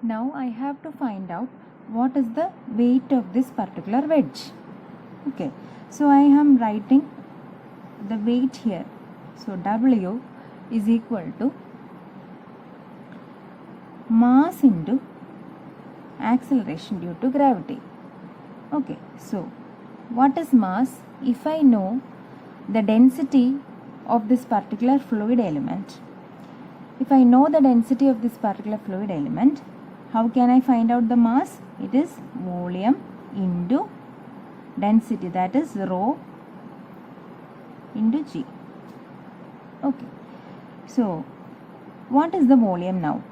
Now I have to find out what is the weight of this particular wedge. Okay, so I am writing the weight here. So W is equal to mass into acceleration due to gravity. Okay, so what is mass? If I know the density of this particular fluid element, if I know the density of this particular fluid element, how can I find out the mass? It is volume into density, that is rho into G. Okay, so what is the volume now?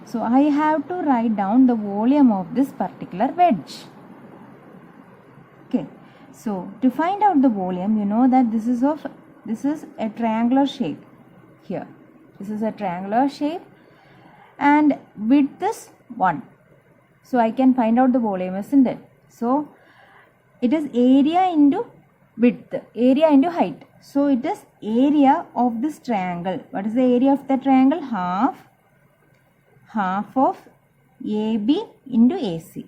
So I have to write down the volume of this particular wedge. Okay, so to find out the volume, you know that this is a triangular shape here. This is a triangular shape and width is 1. So I can find out the volume, isn't it? So it is area into width, area into height. So it is area of this triangle. What is the area of the triangle? Half of AB into AC.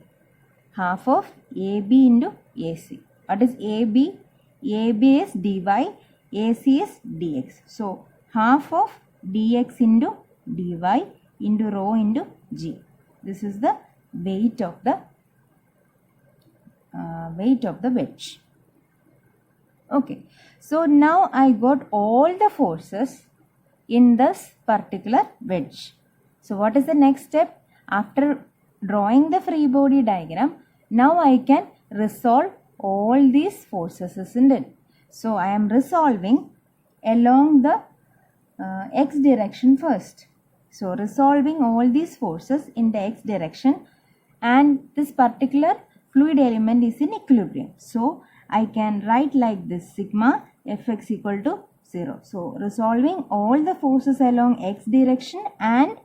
Half of AB into AC. What is AB? AB is dy, AC is dx. So half of dx into dy into rho into G. This is the weight of the wedge. Okay, so now I got all the forces in this particular wedge. So what is the next step? After drawing the free body diagram, now I can resolve all these forces, isn't it? So I am resolving along the x direction first. So resolving all these forces in the x direction, and this particular fluid element is in equilibrium. So I can write like this: sigma Fx equal to 0. So resolving all the forces along x direction and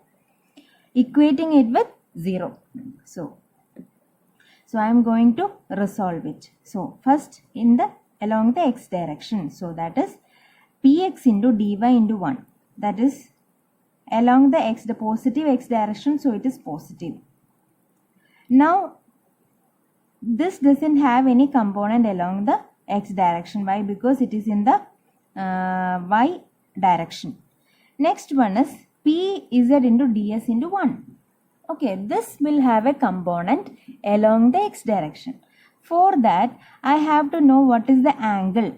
equating it with 0. So I am going to resolve it. So first along the x direction. So that is px into dy into 1. That is along the positive x direction. So it is positive. Now this doesn't have any component along the x direction. Why? Because it is in the y direction. Next one is pz into ds into 1. Okay, this will have a component along the x direction. For that, I have to know what is the angle.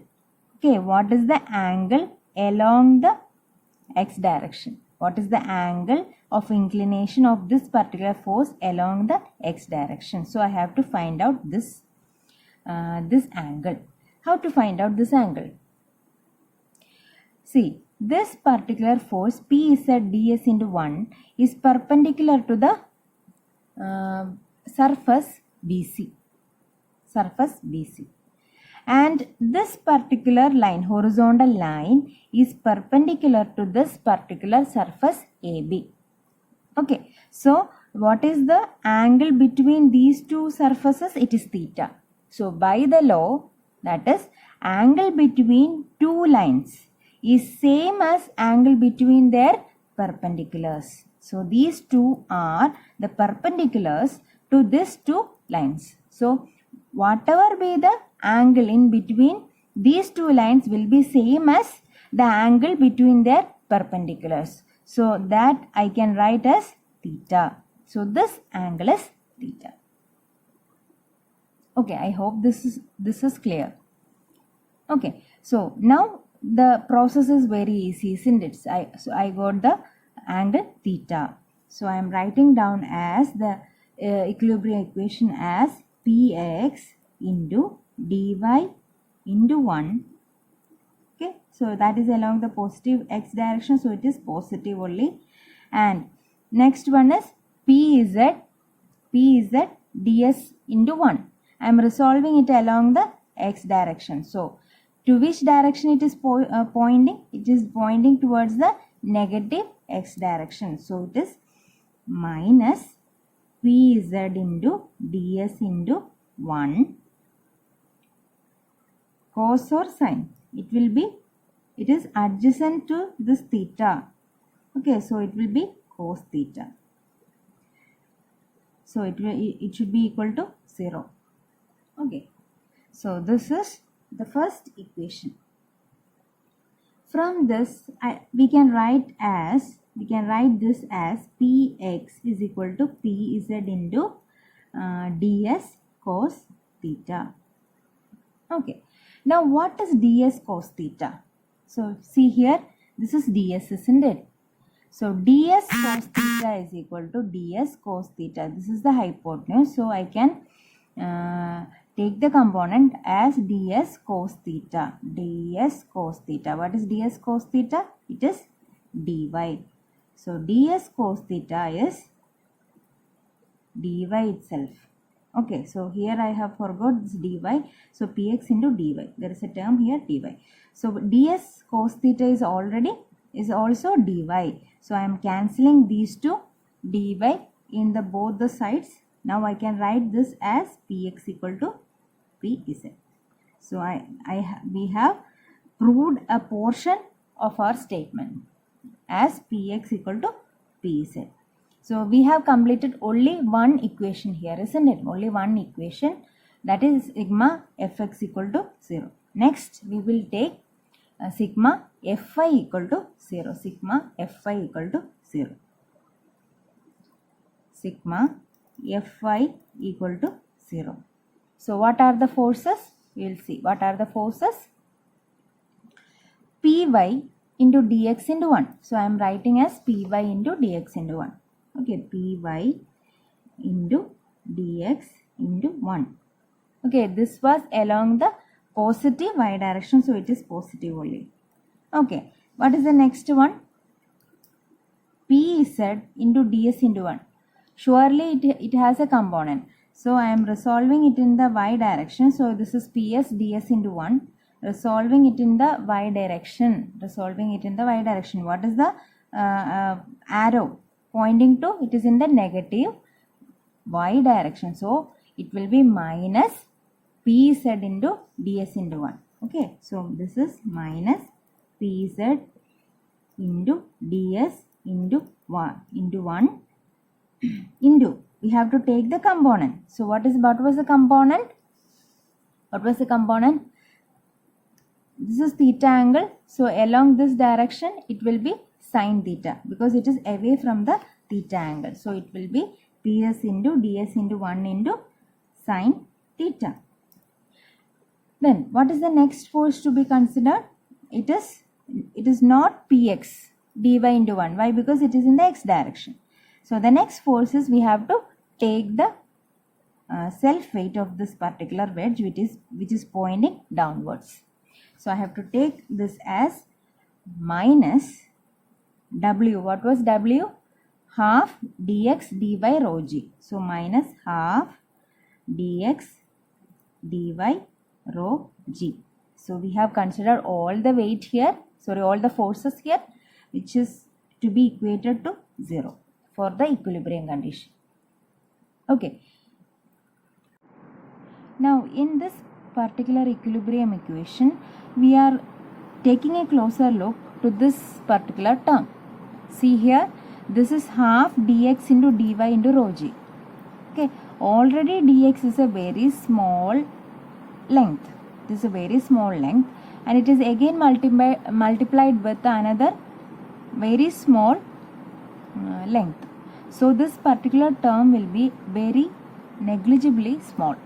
Okay, what is the angle along the x direction? What is the angle of inclination of this particular force along the x direction? So I have to find out this angle. How to find out this angle? See, this particular force Pz ds into 1 is perpendicular to the surface BC. And this particular line, horizontal line, is perpendicular to this particular surface AB. Okay, so what is the angle between these two surfaces? It is theta. So by the law, that is angle between two lines is same as angle between their perpendiculars. So these two are the perpendiculars to these two lines. So whatever be the angle in between these two lines will be same as the angle between their perpendiculars. So that I can write as theta. So this angle is theta. Okay, I hope this is clear. Okay, so now the process is very easy, isn't it? So I got the angle theta. So I am writing down as the equilibrium equation as px into dy into 1. Okay, so that is along the positive x direction, so it is positive only. And next one is pz ds into 1. I am resolving it along the x direction. So to which direction it is pointing? It is pointing towards the negative x direction. So it is minus pz into ds into 1 cos or sine. It is adjacent to this theta. Okay, so it will be cos theta. So it should be equal to 0. Okay. So this is the first equation. From this, we can write this as Px is equal to Pz into ds cos theta. Okay. Now what is ds cos theta? So see here, this is ds, isn't it? So ds cos theta is equal to ds cos theta. This is the hypotenuse. So I can take the component as ds cos theta. ds cos theta. What is ds cos theta? It is dy. So ds cos theta is dy itself. Okay, so here I have forgot this dy. So px into dy. There is a term here dy. So ds cos theta is also dy. So I am cancelling these two dy in the both the sides. Now I can write this as px equal to pz. So we have proved a portion of our statement as px equal to pz. So we have completed only one equation here, isn't it? Only one equation, that is sigma fx equal to 0. Next we will take sigma fy equal to 0. Sigma fy equal to 0. Sigma fy equal to 0. So what are the forces? We will see. What are the forces? Py into dx into 1. So I am writing as py into dx into 1. Okay, py into dx into 1. Okay, this was along the positive y direction, so it is positive only. Okay, what is the next one? Pz into ds into 1. Surely it has a component. So I am resolving it in the y direction. So this is ps ds into 1. Resolving it in the y direction. What is the arrow pointing to? It is in the negative y direction. So it will be minus pz into ds into 1. Okay. So this is minus pz into ds into 1 into we have to take the component. So what was the component? This is theta angle. So along this direction it will be sine theta because it is away from the theta angle. So it will be ps into ds into 1 into sine theta. Then what is the next force to be considered? It is not px dy into 1. Why? Because it is in the x direction. So the next force is we have to take the self weight of this particular wedge which is pointing downwards. So I have to take this as minus w. What was w? Half dx dy rho g. So minus half dx dy rho g. So we have considered all the forces here, which is to be equated to 0 for the equilibrium condition. Okay. Now in this particular equilibrium equation, we are taking a closer look to this particular term. See here, this is half dx into dy into rho g. Okay, already dx is a very small length. This is a very small length, and it is again multiplied with another very small length. So this particular term will be very negligibly small.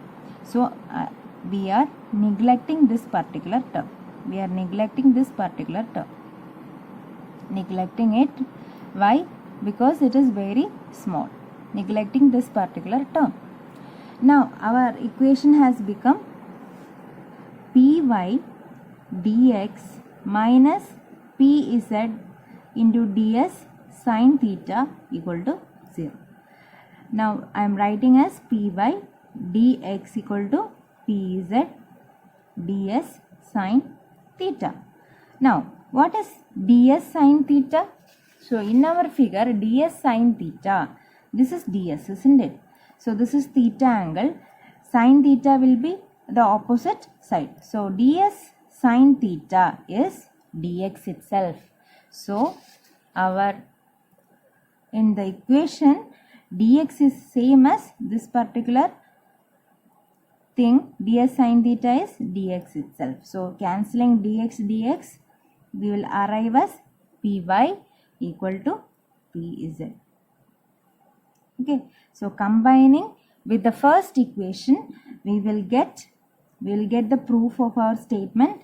So we are neglecting this particular term. Neglecting it. Why? Because it is very small. Neglecting this particular term. Now our equation has become py dx minus pz into ds sine theta equal to 0. Now I am writing as py dx equal to pz ds sine theta. Now what is ds sine theta? So in our figure ds sine theta, this is ds, isn't it? So this is theta angle. Sine theta will be the opposite side. So ds sine theta is dx itself. So in the equation dx is same as this particular thing, ds sin theta is dx itself. So cancelling dx, we will arrive as py equal to pz. Okay, so combining with the first equation, we will get the proof of our statement,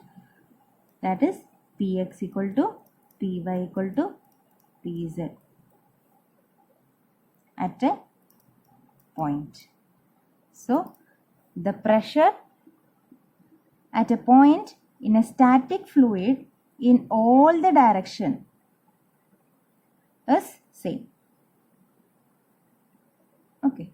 that is px equal to py equal to pz at a point. So the pressure at a point in a static fluid in all the direction is same. Okay.